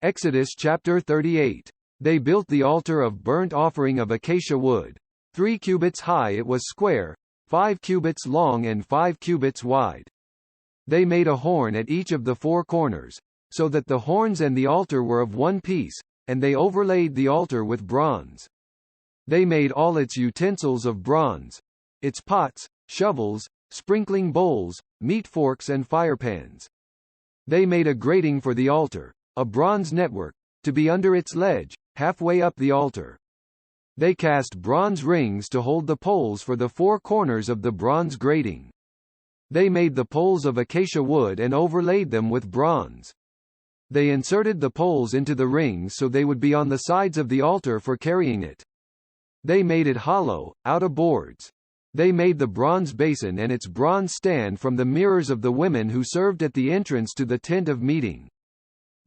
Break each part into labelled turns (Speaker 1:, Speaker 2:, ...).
Speaker 1: Exodus chapter 38. They built the altar of burnt offering of acacia wood. 3 cubits high it was square, 5 cubits long and 5 cubits wide. They made a horn at each of the 4 corners, so that the horns and the altar were of one piece, and they overlaid the altar with bronze. They made all its utensils of bronze, its pots, shovels, sprinkling bowls, meat forks and firepans. They made a grating for the altar, a bronze network, to be under its ledge, halfway up the altar. They cast bronze rings to hold the poles for the 4 corners of the bronze grating. They made the poles of acacia wood and overlaid them with bronze. They inserted the poles into the rings so they would be on the sides of the altar for carrying it. They made it hollow, out of boards. They made the bronze basin and its bronze stand from the mirrors of the women who served at the entrance to the tent of meeting.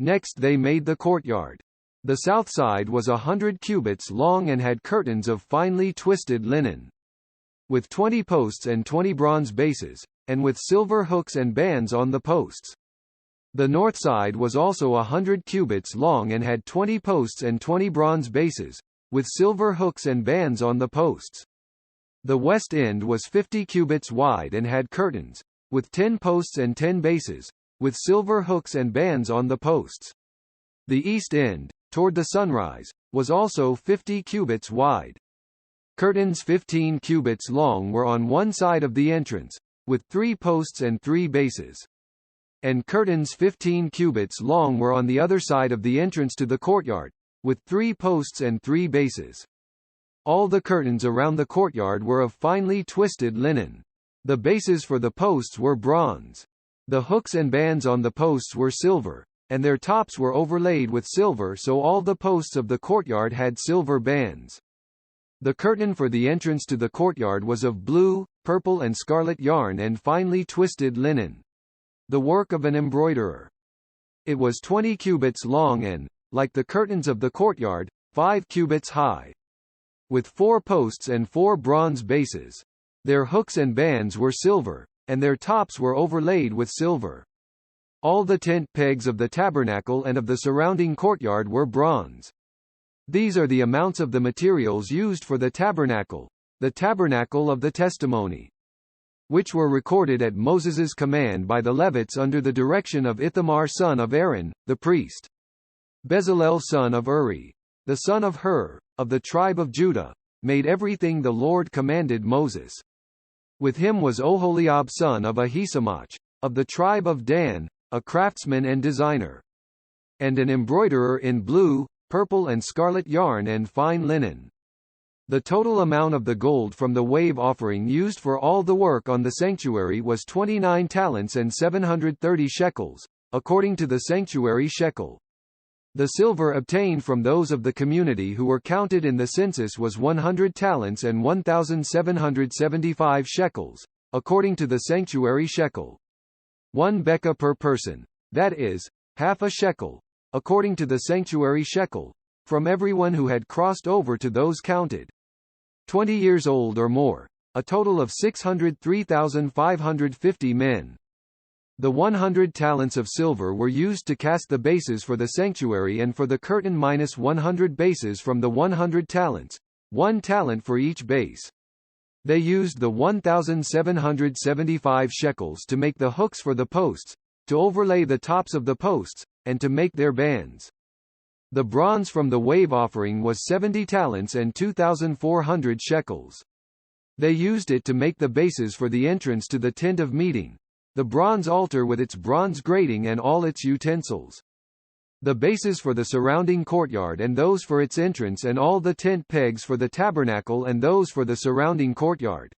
Speaker 1: Next they made the courtyard. The south side was 100 cubits long and had curtains of finely twisted linen. With 20 posts and 20 bronze bases, and with silver hooks and bands on the posts. The north side was also 100 cubits long and had 20 posts and 20 bronze bases, with silver hooks and bands on the posts. The west end was 50 cubits wide and had curtains, with 10 posts and 10 bases, with silver hooks and bands on the posts. The east end, toward the sunrise, was also 50 cubits wide. Curtains 15 cubits long were on one side of the entrance, with 3 posts and 3 bases. And curtains 15 cubits long were on the other side of the entrance to the courtyard, with 3 posts and 3 bases. All the curtains around the courtyard were of finely twisted linen. The bases for the posts were bronze. The hooks and bands on the posts were silver, and their tops were overlaid with silver, so all the posts of the courtyard had silver bands. The curtain for the entrance to the courtyard was of blue, purple and scarlet yarn and finely twisted linen, the work of an embroiderer. It was 20 cubits long and, like the curtains of the courtyard, 5 cubits high. With 4 posts and 4 bronze bases. Their hooks and bands were silver, and their tops were overlaid with silver. All the tent pegs of the tabernacle and of the surrounding courtyard were bronze. These are the amounts of the materials used for the tabernacle of the testimony, which were recorded at Moses's command by the Levites under the direction of Ithamar son of Aaron, the priest. Bezalel son of Uri, the son of Hur, of the tribe of Judah, made everything the Lord commanded Moses. With him was Oholiab son of Ahisamach, of the tribe of Dan, a craftsman and designer, and an embroiderer in blue, purple and scarlet yarn and fine linen. The total amount of the gold from the wave offering used for all the work on the sanctuary was 29 talents and 730 shekels, according to the sanctuary shekel. The silver obtained from those of the community who were counted in the census was 100 talents and 1,775 shekels, according to the sanctuary shekel. 1 beka per person, that is, half a shekel, according to the sanctuary shekel, from everyone who had crossed over to those counted. 20 years old or more, a total of 603,550 men. The 100 talents of silver were used to cast the bases for the sanctuary and for the curtain minus 100 bases from the 100 talents, 1 talent for each base. They used the 1,775 shekels to make the hooks for the posts, to overlay the tops of the posts, and to make their bands. The bronze from the wave offering was 70 talents and 2,400 shekels. They used it to make the bases for the entrance to the tent of meeting, the bronze altar with its bronze grating and all its utensils, the bases for the surrounding courtyard and those for its entrance and all the tent pegs for the tabernacle and those for the surrounding courtyard.